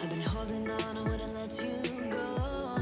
I've been holding on, I wouldn't let you go.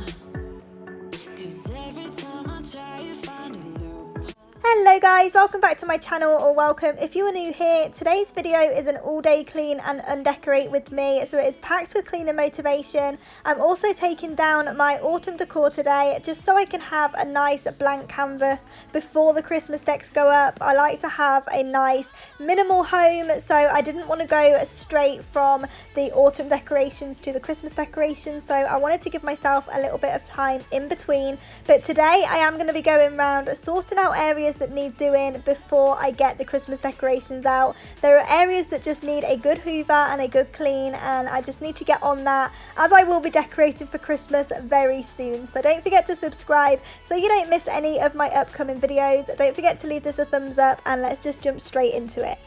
'Cause every time I try, you find a loop. Hello guys, welcome back to my channel, or welcome if you are new here. Today's video is an all-day clean and undecorate with me, so it is packed with cleaner motivation. I'm also taking down my autumn decor today just so I can have a nice blank canvas before the Christmas decks go up. I like to have a nice minimal home, so I didn't want to go straight from the autumn decorations to the Christmas decorations, so I wanted to give myself a little bit of time in between. But today I am going to be going around sorting out areas that need doing before I get the Christmas decorations out. There are areas that just need a good hoover and a good clean, and I just need to get on that, as I will be decorating for Christmas very soon. So don't forget to subscribe so you don't miss any of my upcoming videos. Don't forget to leave this a thumbs up, and let's just jump straight into it.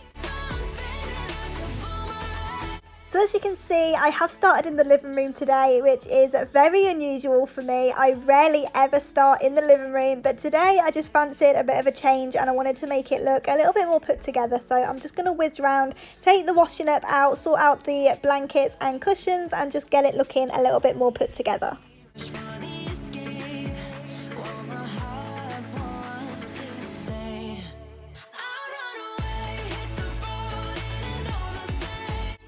So as you can see, I have started in the living room today, which is very unusual for me. I rarely ever start in the living room, but today I just fancied a bit of a change and I wanted to make it look a little bit more put together. So I'm just going to whiz around, take the washing up out, sort out the blankets and cushions, and just get it looking a little bit more put together.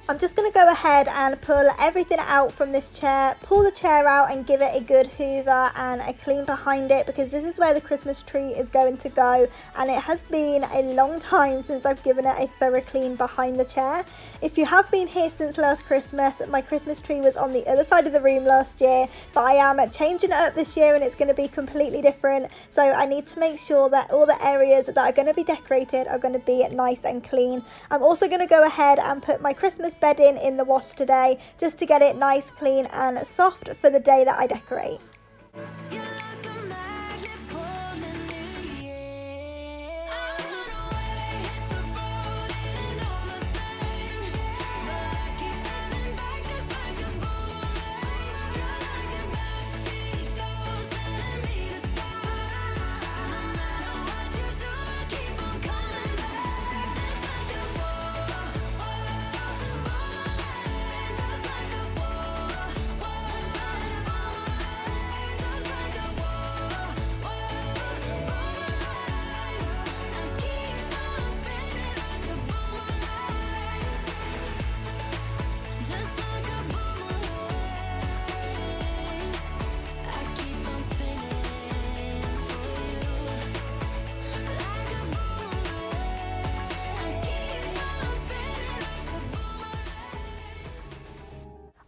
I'm just going to go ahead and pull everything out from this chair, pull the chair out and give it a good hoover and a clean behind it, because this is where the Christmas tree is going to go, and it has been a long time since I've given it a thorough clean behind the chair. If you have been here since last Christmas, my Christmas tree was on the other side of the room last year, but I am changing it up this year and it's going to be completely different. So I need to make sure that all the areas that are going to be decorated are going to be nice and clean. I'm also going to go ahead and put my Christmas bedding in the wash today, just to get it nice, clean and soft for the day that I decorate.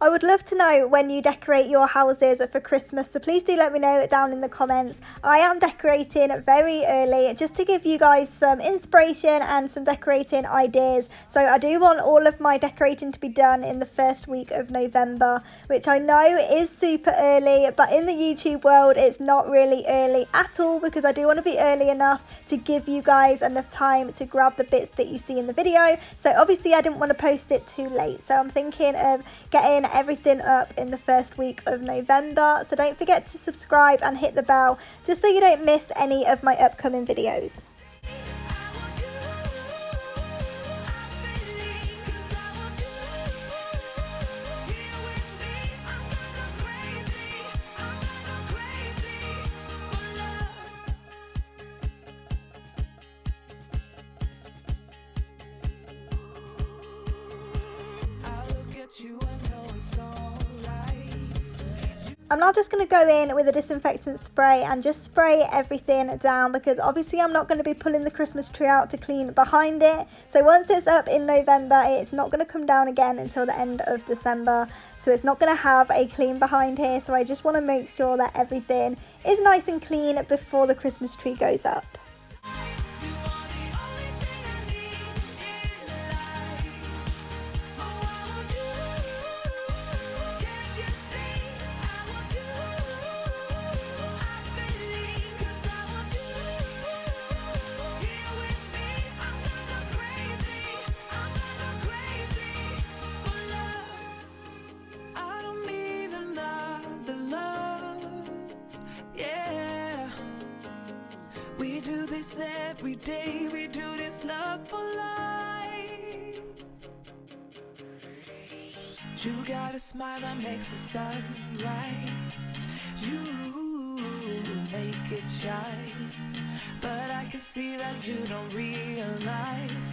I would love to know when you decorate your houses for Christmas, so please do let me know down in the comments. I am decorating very early just to give you guys some inspiration and some decorating ideas. So I do want all of my decorating to be done in the first week of November, which I know is super early, but in the YouTube world it's not really early at all, because I do want to be early enough to give you guys enough time to grab the bits that you see in the video. So obviously I didn't want to post it too late, so I'm thinking of getting everything up in the first week of November. So don't forget to subscribe and hit the bell just so you don't miss any of my upcoming videos. I'm now just going to go in with a disinfectant spray and just spray everything down, because obviously I'm not going to be pulling the Christmas tree out to clean behind it. So once it's up in November, it's not going to come down again until the end of December. So it's not going to have a clean behind here. So I just want to make sure that everything is nice and clean before the Christmas tree goes up. We do this every day, we do this love for life. You got a smile that makes the sun rise. You make it shine, but I can see that you don't realize.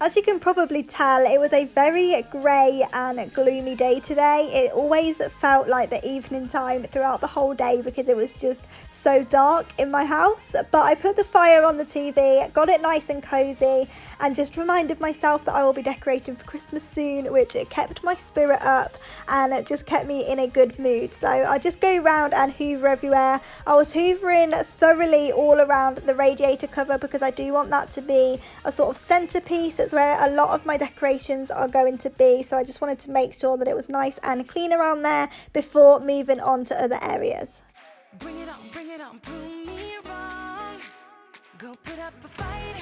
As you can probably tell, it was a very grey and gloomy day today. It always felt like the evening time throughout the whole day because it was just so dark in my house. But I put the fire on the TV, got it nice and cozy, and just reminded myself that I will be decorating for Christmas soon, which it kept my spirit up and it just kept me in a good mood. So I just go around and hoover everywhere. I was hoovering thoroughly all around the radiator cover because I do want that to be a sort of centerpiece. It's where a lot of my decorations are going to be, so I just wanted to make sure that it was nice and clean around there before moving on to other areas. Bring it on, prove me wrong. Go put up a fight.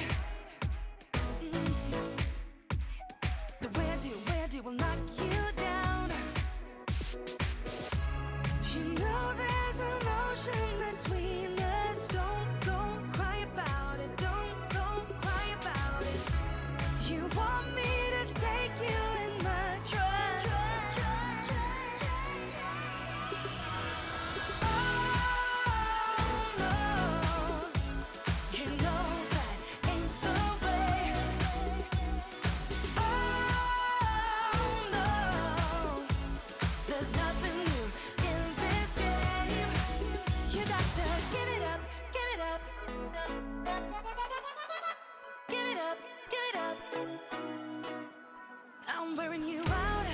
The way I do will knock you down. You know there's an ocean between us. Don't cry about it. Don't cry about it. You want me to take you in my trust. Oh no, you know that ain't the way. Oh no, there's nothing new in this game. You got to give it up, give it up. Give it up, give it up. I'm wearing you out.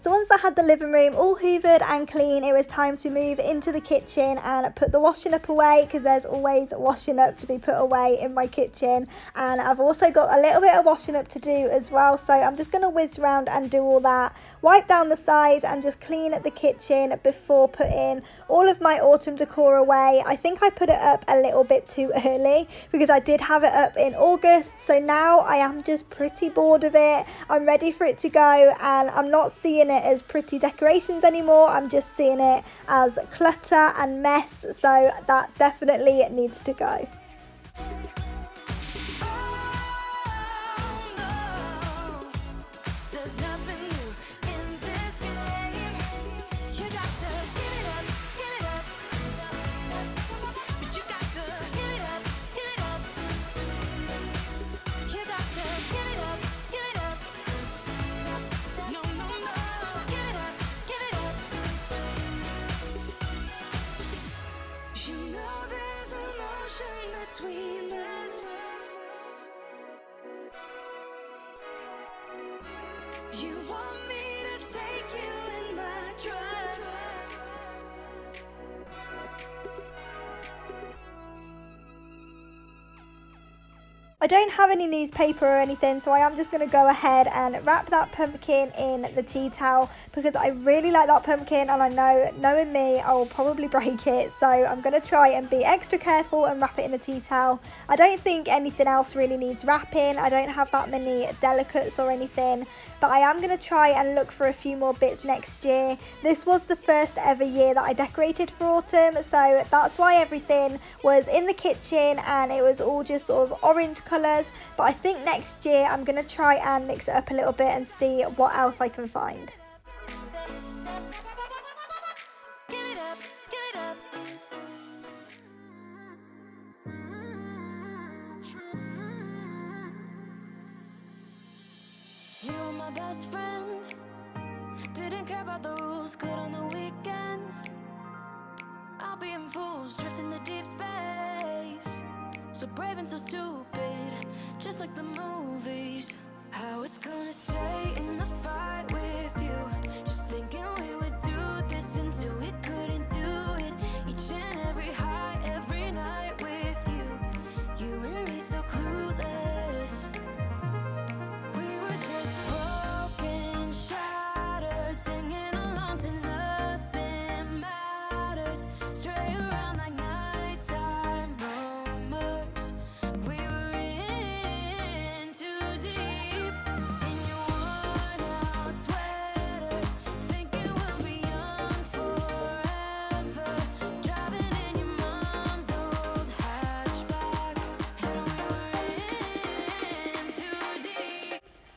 So once I had the living room all hoovered and clean, it was time to move into the kitchen and put the washing up away because there's always washing up to be put away in my kitchen. And I've also got a little bit of washing up to do as well. So I'm just going to whiz around and do all that, wipe down the sides and just clean the kitchen before putting all of my autumn decor away. I think I put it up a little bit too early because I did have it up in August. So now I am just pretty bored of it. I'm ready for it to go and I'm not seeing it as pretty decorations anymore. I'm just seeing it as clutter and mess, so that definitely needs to go. Between us, you want me to take you in my trust. I don't have any newspaper or anything, so I am just going to go ahead and wrap that pumpkin in the tea towel because I really like that pumpkin and I know, knowing me, I will probably break it. So I'm going to try and be extra careful and wrap it in a tea towel. I don't think anything else really needs wrapping. I don't have that many delicates or anything, but I am going to try and look for a few more bits next year. This was the first ever year that I decorated for autumn, so that's why everything was in the kitchen and it was all just sort of orange colours. But I think next year I'm going to try and mix it up a little bit and see what else I can find. Give it up, give it up. You were my best friend. Didn't care about the rules, good on the weekends. I'll be in fools, drifting to deep space. So brave and so stupid, just like the movies. I was gonna stay in the fight with you, just thinking we would do this until we couldn't do it. Each and every high, every night with you, you and me so clueless. We were just broken, shattered, singing along to nothing matters. Stray around like nighttime rumors. We were in too deep, and you worn out sweat.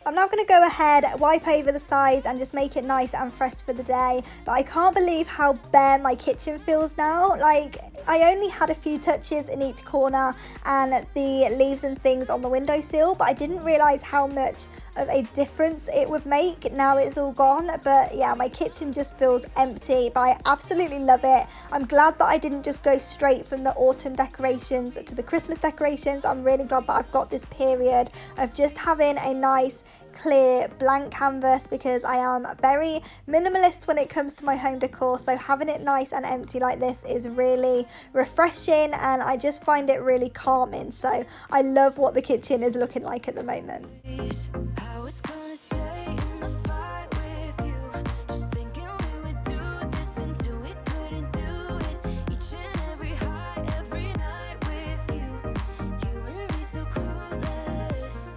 I'm now going to go ahead, wipe over the sides and just make it nice and fresh for the day. But I can't believe how bare my kitchen feels now. Like, I only had a few touches in each corner and the leaves and things on the windowsill, but I didn't realise how much of a difference it would make now it's all gone. But yeah, my kitchen just feels empty, but I absolutely love it. I'm glad that I didn't just go straight from the autumn decorations to the Christmas decorations. I'm really glad that I've got this period of just having a nice clear blank canvas, because I am very minimalist when it comes to my home decor, so having it nice and empty like this is really refreshing and I just find it really calming. So I love what the kitchen is looking like at the moment. I was gonna stay in the fight with you, just thinking we would do this until we couldn't do it. Each and every high, every night with you, you and me so clueless.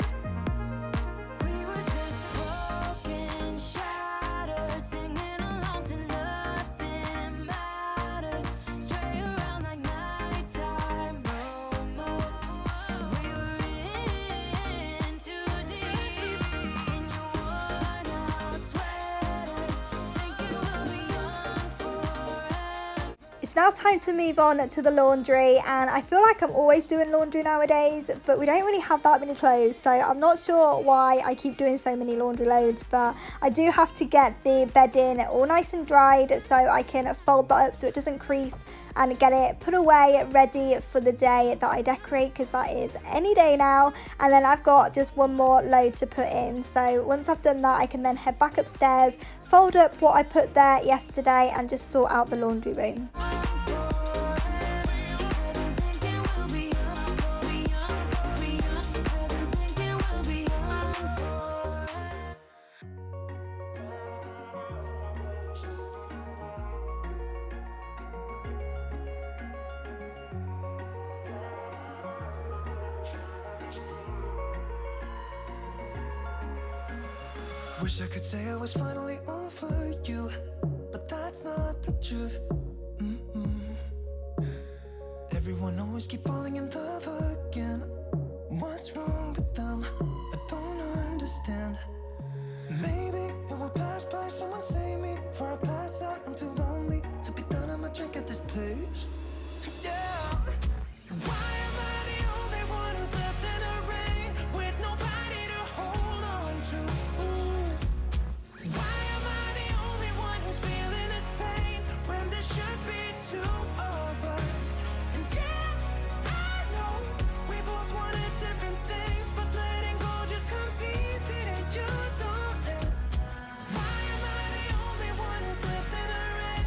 We were just broken, shattered, singing along to nothing matters. Stray around like nighttime rumors. We were in too deep in your worn out sweaters, thinking we'll be young forever. It's now time to move on to the laundry, and I feel like I'm always doing laundry nowadays, but we don't really have that many clothes, so I'm not sure why I keep doing so many laundry loads. But I do have to get the bedding all nice and dried so I can fold that up so it doesn't crease and get it put away ready for the day that I decorate, because that is any day now. And then I've got just one more load to put in, so once I've done that I can then head back upstairs, fold up what I put there yesterday and just sort out the laundry room. Wish I could say I was finally over you, but that's not the truth. Everyone always keep falling in love again. What's wrong with them? I don't understand. Maybe it will pass by, someone save me. For I pass out, I'm too lonely to be done. I'ma drink at this pace. Yeah. Why am I the only one who's left in the rain with nobody to hold on to? Why am I the only one who's feeling this pain when there should be two of us? And yeah, I know we both wanted different things, but letting go just comes easy and you don't let. Why am I the only one who's left in the rain?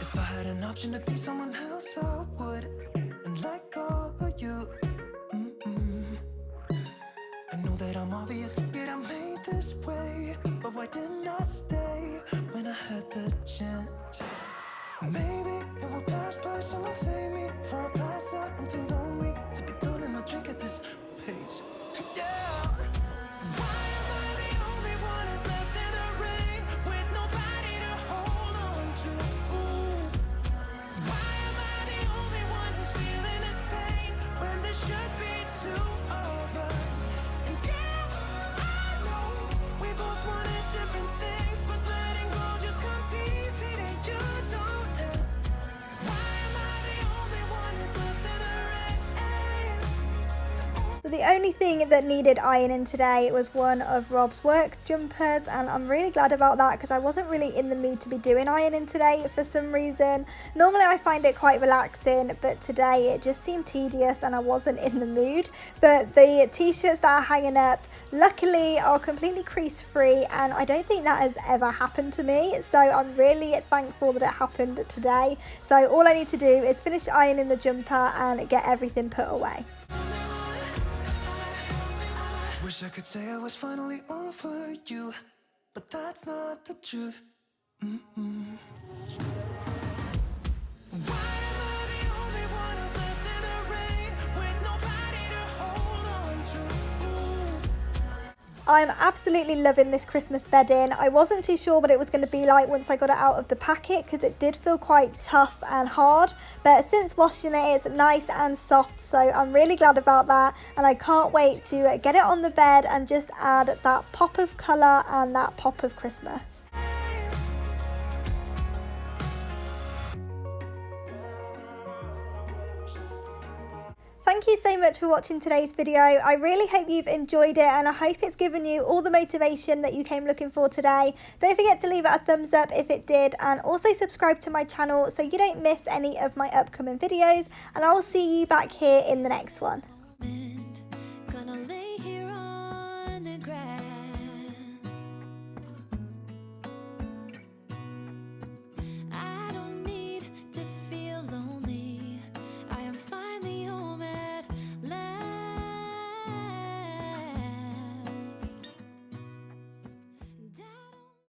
If I had an option to be someone else, I would, and let go of you. I know that I'm obvious, yet I'm made this way. But why didn't I stay when I had the chance? Maybe it will pass by, someone save me. For I pass out, I'm too lonely to be done in my drink at this pace. Yeah. Why am I the only one who's left in the rain with nobody to hold on to? Why am I the only one who's feeling this pain when there should be two of us? And yeah, I know we both wanted different things, but letting go just comes easy and you don't let. Why am I the only one who's left in the rain? So the only thing that needed ironing today was one of Rob's work jumpers, and I'm really glad about that because I wasn't really in the mood to be doing ironing today for some reason. Normally I find it quite relaxing, but today it just seemed tedious and I wasn't in the mood. But the t-shirts that are hanging up luckily are completely crease free, and I don't think that has ever happened to me, so I'm really thankful that it happened today. So all I need to do is finish ironing the jumper and get everything put away. Wish I could say I was finally over you, but that's not the truth. Why am I the only one who's left in the rain with nobody to hold on to? I'm absolutely loving this Christmas bedding. I wasn't too sure what it was going to be like once I got it out of the packet because it did feel quite tough and hard, but since washing it, it's nice and soft, so I'm really glad about that, and I can't wait to get it on the bed and just add that pop of colour and that pop of Christmas. Thank you so much for watching today's video. I really hope you've enjoyed it, and I hope it's given you all the motivation that you came looking for today. Don't forget to leave it a thumbs up if it did, and also subscribe to my channel so you don't miss any of my upcoming videos, and I will see you back here in the next one.